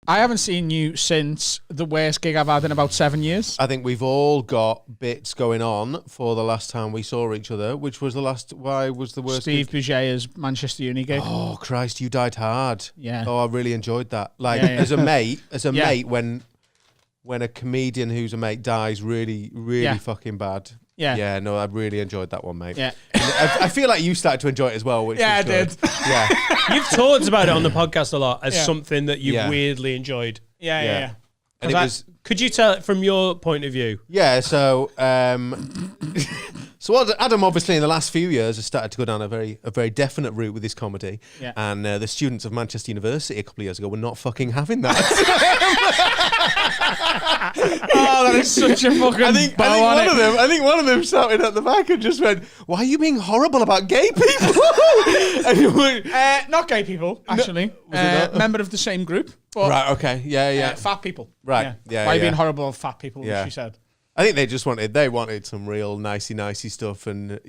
I haven't seen you since the worst gig I've had in about 7 years. I think we've all got bits going on for the last time we saw each other, which was why was the worst Steve gig? Bouget's Manchester Uni gig. Oh, Christ, you died hard. Yeah. Oh, I really enjoyed that. Like, as a mate, Yeah. when a comedian who's a mate dies really, really fucking bad. Yeah. Yeah, no, I really enjoyed that one, mate. Yeah. I feel like you started to enjoy it as well, which Yeah, was I good. did. Yeah. You've talked about it on the podcast a lot as Yeah. something that you weirdly enjoyed. Yeah. And it was... Could you tell it from your point of view? Yeah, so so Adam obviously in the last few years has started to go down a very definite route with his comedy. Yeah. And the students of Manchester University a couple of years ago were not fucking having that. Oh, that is such a fucking I think one of them shouted at the back and just went, "Why are you being horrible about gay people?" And he went, not gay people, actually. not? Member of the same group. But, right, okay, yeah. fat people. Right, yeah, Why are you yeah. being horrible of fat people, Yeah. she said. I think they wanted some real nicey stuff, and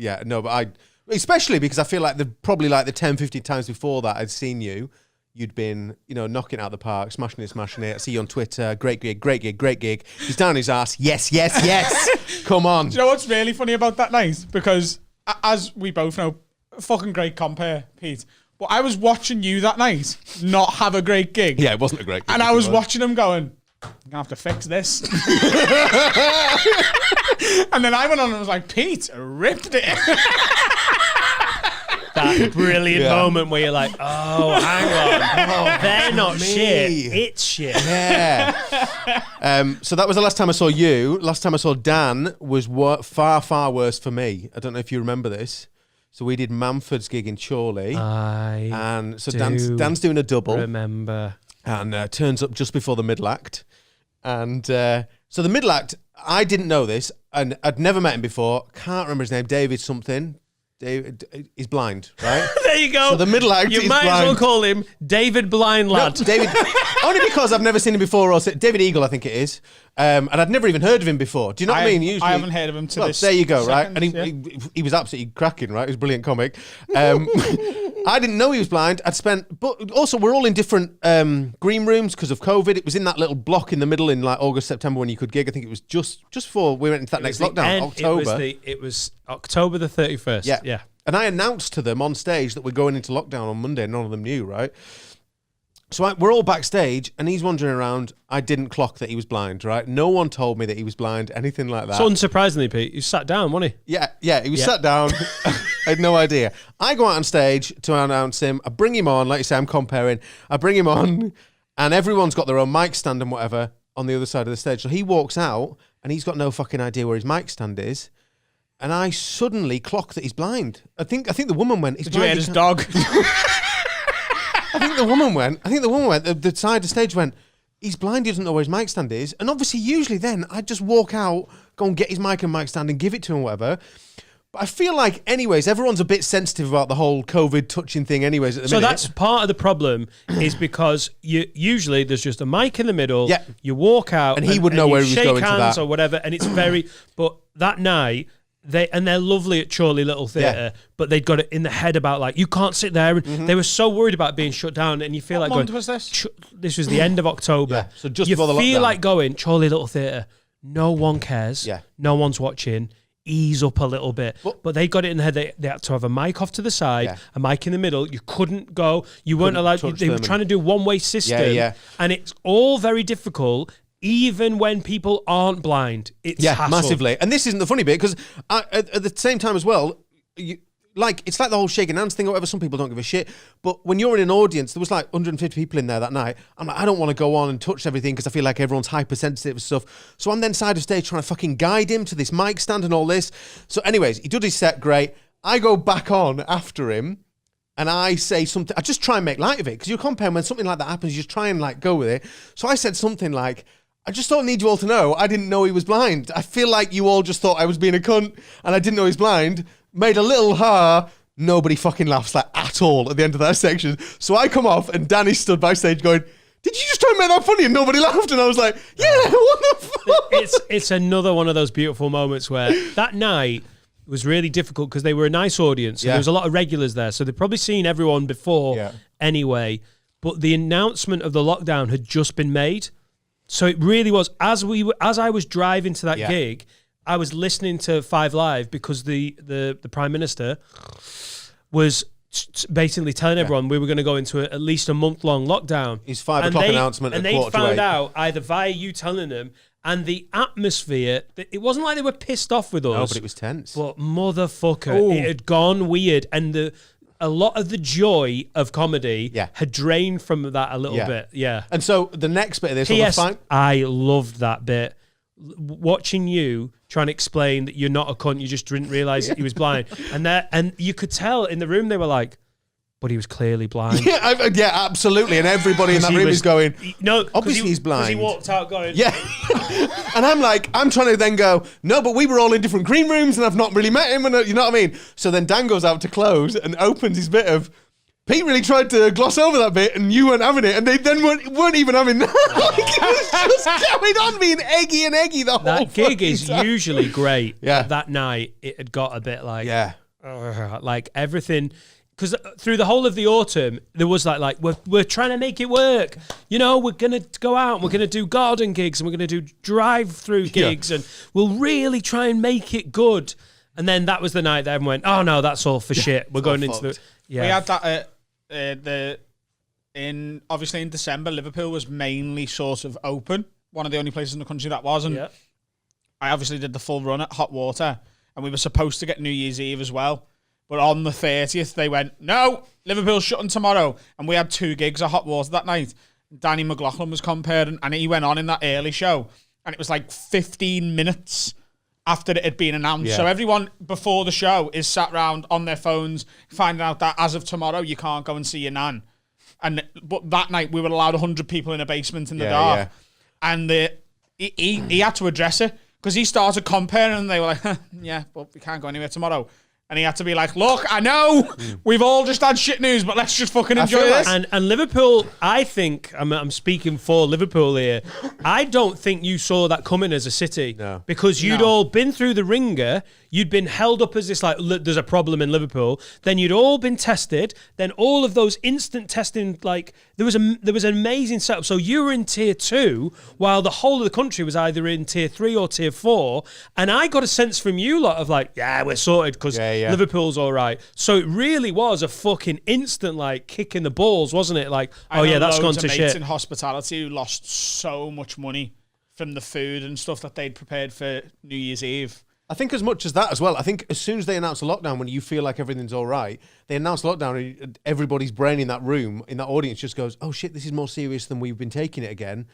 especially because I feel like probably like the 10, 15 times before that I'd seen you'd been, knocking it out the park, smashing it. I see you on Twitter, great gig. He's down his ass, yes. Come on. Do you know what's really funny about that night? Because as we both know, fucking great compare, Pete. But I was watching you that night not have a great gig. Yeah, it wasn't a great gig. And I was watching him going, I'm going to have to fix this. And then I went on and was like, Pete, ripped it. That brilliant moment where you're like, oh, hang on. They're not me. shit. It's shit. Yeah. So that was the last time I saw you. Last time I saw Dan was far worse for me. I don't know if you remember this. So we did Manford's gig in Chorley. And so Dan's doing a double. Remember. And turns up just before the middle act. And so the middle act, I didn't know this, and I'd never met him before. Can't remember his name. David something. David, he's blind, right? There you go. So the middle act you is might blind. as well call him David Blind Lad. No, David, only because I've never seen him before. Or David Eagle, I think it is. And I'd never even heard of him before. Do you know what I mean? Usually, I haven't heard of him to this. There you go, right? Second, And he was absolutely cracking, right? He was a brilliant comic. I didn't know he was blind. But also we're all in different green rooms because of COVID. It was in that little block in the middle in like August, September when you could gig. I think it was just before we went into that next lockdown, October. It was October the 31st. Yeah. And I announced to them on stage that we're going into lockdown on Monday. None of them knew, right? So we're all backstage, and he's wandering around. I didn't clock that he was blind, right? No one told me that he was blind, anything like that. So unsurprisingly, Pete, you sat down, wasn't he? Yeah, he was sat down. I had no idea. I go out on stage to announce him. I bring him on, like you say, I'm comparing. I bring him on, and everyone's got their own mic stand and whatever on the other side of the stage. So he walks out, and he's got no fucking idea where his mic stand is. And I suddenly clock that he's blind. I think the woman went, he's Did you blind. hear his dog? I think the woman went, the side of the stage went, he's blind, he doesn't know where his mic stand is. And obviously, usually then, I'd just walk out, go and get his mic and mic stand and give it to him, whatever. But I feel like, anyways, everyone's a bit sensitive about the whole COVID touching thing anyways at the minute. So that's part of the problem is because usually there's just a mic in the middle, Yeah. you walk out And he would know where he was shake going to hands that. or whatever, and it's very, but that night, they're lovely at Chorley Little Theatre, but they'd got it in the head about like, you can't sit there, and they were so worried about being shut down, and you feel What like month going, was this? This was the end of October. Yeah, so just you before the feel lockdown. like going, Chorley Little Theatre, no one cares, no one's watching, ease up a little bit. But they got it in the head. They had to have a mic off to the side, a mic in the middle. You couldn't go. You weren't allowed. They were trying to do a one-way system. And it's all very difficult, even when people aren't blind. It's hassle. Massively. And this isn't the funny bit, because at the same time as well, it's like the whole shaking hands thing or whatever. Some people don't give a shit. But when you're in an audience, there was like 150 people in there that night. I'm like, I don't want to go on and touch everything because I feel like everyone's hypersensitive and stuff. So I'm then side of stage trying to fucking guide him to this mic stand and all this. So anyways, he did his set, great. I go back on after him and I say something. I just try and make light of it because you're comparing when something like that happens, you just try and like go with it. So I said something like, I just don't need you all to know I didn't know he was blind. I feel like you all just thought I was being a cunt and I didn't know he was blind. Made a little nobody fucking laughs like at all at the end of that section. So I come off and Danny stood backstage going, did you just try and make that funny? And nobody laughed. And I was like, yeah, what the fuck? It's another one of those beautiful moments where that night was really difficult because they were a nice audience. And there was a lot of regulars there. So they'd probably seen everyone before anyway. but the announcement of the lockdown had just been made. So it really was, as I was driving to that gig, I was listening to 5 Live because the Prime Minister was basically telling everyone we were going to go into at least a month-long lockdown. His 5 o'clock announcement at 7:45. And they found out either via you telling them, and the atmosphere, it wasn't like they were pissed off with us. No, but it was tense. But motherfucker, it had gone weird, and a lot of the joy of comedy had drained from that a little bit. Yeah. And so the next bit of this... P.S. I loved that bit. Watching you trying to explain that you're not a cunt, you just didn't realise that he was blind. And you could tell in the room they were like, but he was clearly blind. Yeah, absolutely. And everybody in that room is going, no, obviously he's blind. Because he walked out going... Yeah. And I'm trying to then go, no, but we were all in different green rooms and I've not really met him. And you know what I mean? So then Dan goes out to close and opens his bit of... Pete really tried to gloss over that bit and you weren't having it, and they then weren't even having that. Like, it was just going on being eggy the whole time. That gig is usually great. Yeah. That night, it had got a bit like... Yeah. Like everything... Because through the whole of the autumn, there was like we're trying to make it work. You know, we're going to go out and we're going to do garden gigs and we're going to do drive-through gigs and we'll really try and make it good. And then that was the night that everyone went, oh, no, that's all for shit. We're going into the... Yeah. We had that obviously in December, Liverpool was mainly sort of open. One of the only places in the country that was. And I obviously did the full run at Hot Water and we were supposed to get New Year's Eve as well. But on the 30th, they went, no, Liverpool's shutting tomorrow. And we had 2 gigs at Hot Water that night. Danny McLaughlin was comparing, and he went on in that early show. And it was like 15 minutes after it had been announced. Yeah. So everyone before the show is sat round on their phones, finding out that as of tomorrow, you can't go and see your nan. But that night, we were allowed 100 people in a basement in the dark. Yeah. And he had to address it, because he started comparing, and they were like, yeah, but we can't go anywhere tomorrow. And he had to be like, look, I know we've all just had shit news, but let's just fucking enjoy this. And Liverpool, I think, I'm speaking for Liverpool here, I don't think you saw that coming as a city. No. Because you'd all been through the ringer, you'd been held up as this, like, there's a problem in Liverpool, then you'd all been tested, then all of those instant testing, like, there was an amazing setup. So you were in tier 2, while the whole of the country was either in tier 3 or tier 4, and I got a sense from you lot of like, yeah, we're sorted, because Liverpool's all right. So it really was a fucking instant, like, kick in the balls, wasn't it? Like, oh yeah, that's gone to shit. I know loads of mates in hospitality who lost so much money from the food and stuff that they'd prepared for New Year's Eve. I think as much as that as well. I think as soon as they announce a lockdown, when you feel like everything's all right, they announce lockdown and everybody's brain in that room, in that audience, just goes, oh shit, this is more serious than we've been taking it again.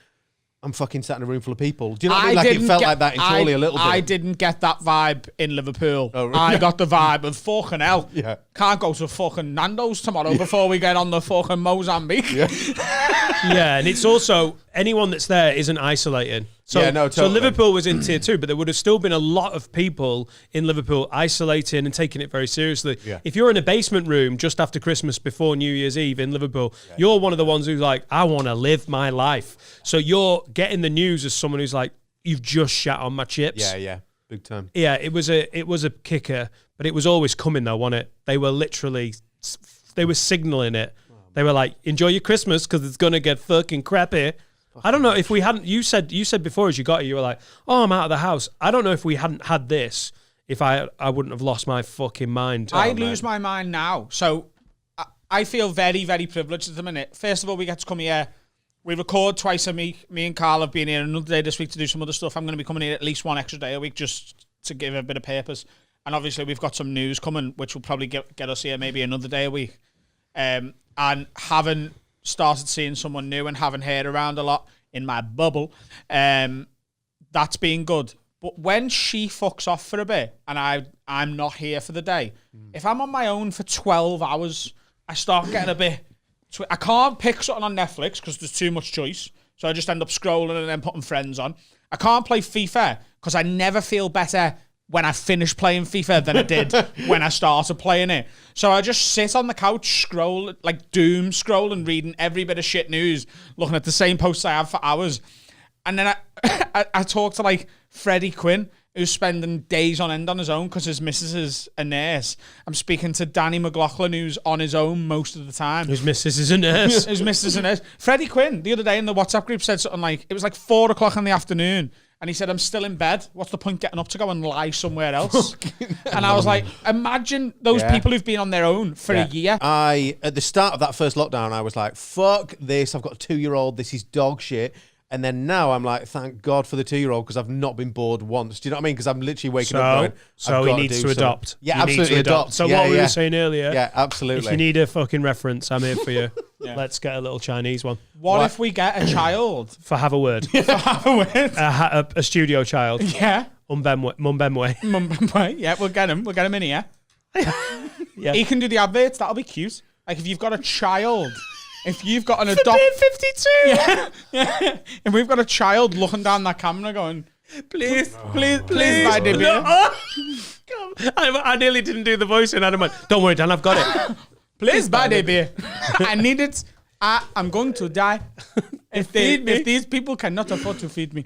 I'm fucking sat in a room full of people. Do you know what I mean? Like, it felt like that in Crawley a little bit. I didn't get that vibe in Liverpool. Oh, really? I got the vibe of fucking hell. Yeah. Can't go to fucking Nando's tomorrow before we get on the fucking Mozambique. Yeah. Yeah, and it's also, anyone that's there isn't isolating. So, totally. So Liverpool was in tier 2, but there would have still been a lot of people in Liverpool isolating and taking it very seriously. Yeah. If you're in a basement room just after Christmas before New Year's Eve in Liverpool, you're one of the ones who's like, I want to live my life. So you're getting the news as someone who's like, you've just shat on my chips. Yeah, big time. Yeah, it was a kicker, but it was always coming though, wasn't it? They were literally, they were signaling it. They were like, enjoy your Christmas because it's going to get fucking crappy. I don't know if we hadn't, you said before as you got here, you were like, oh, I'm out of the house. I don't know if we hadn't had this, if I wouldn't have lost my fucking mind. I lose my mind now. So I feel very, very privileged at the minute. First of all, we get to come here. We record twice a week. Me and Carl have been here another day this week to do some other stuff. I'm going to be coming here at least one extra day a week just to give a bit of purpose. And obviously we've got some news coming, which will probably get us here maybe another day a week. And having started seeing someone new and having heard around a lot in my bubble, that's been good. But when she fucks off for a bit and I'm not here for the day, if I'm on my own for 12 hours, I start getting a bit... I can't pick something on Netflix because there's too much choice. So I just end up scrolling and then putting Friends on. I can't play FIFA because I never feel better when I finish playing FIFA than I did when I started playing it. So I just sit on the couch, scroll, like doom scrolling, reading every bit of shit news, looking at the same posts I have for hours. And then I talk to like Freddie Quinn, who's spending days on end on his own because his missus is a nurse. I'm speaking to Danny McLaughlin, who's on his own most of the time. Whose missus is a nurse. His missus is a nurse. Freddie Quinn, the other day in the WhatsApp group, said something like, it was like 4 o'clock in the afternoon. And he said, I'm still in bed. What's the point getting up to go and lie somewhere else? And I was like, imagine those people who've been on their own for a year. At the start of that first lockdown, I was like, fuck this. I've got a 2-year-old. This is dog shit. And then now I'm like, thank God for the 2-year-old because I've not been bored once. Do you know what I mean? Because I'm literally waking up going, so he needs to adopt. Yeah, absolutely adopt. So what we were saying earlier. Yeah, absolutely. If you need a fucking reference, I'm here for you. Let's get a little Chinese one. What if we get a child? For have a word. For have a word. A studio child. Yeah. Mum Benway. Yeah, we'll get him. We'll get him in here. Yeah. He can do the adverts. That'll be cute. Like if you've got a child. If you've got an adult 52. Yeah. If we've got a child looking down that camera going, please, my dear. No. I nearly didn't do the voice and Adam went, don't worry, Dan, I've got it. Please, my dear. I need it. I'm going to die if these people cannot afford to feed me.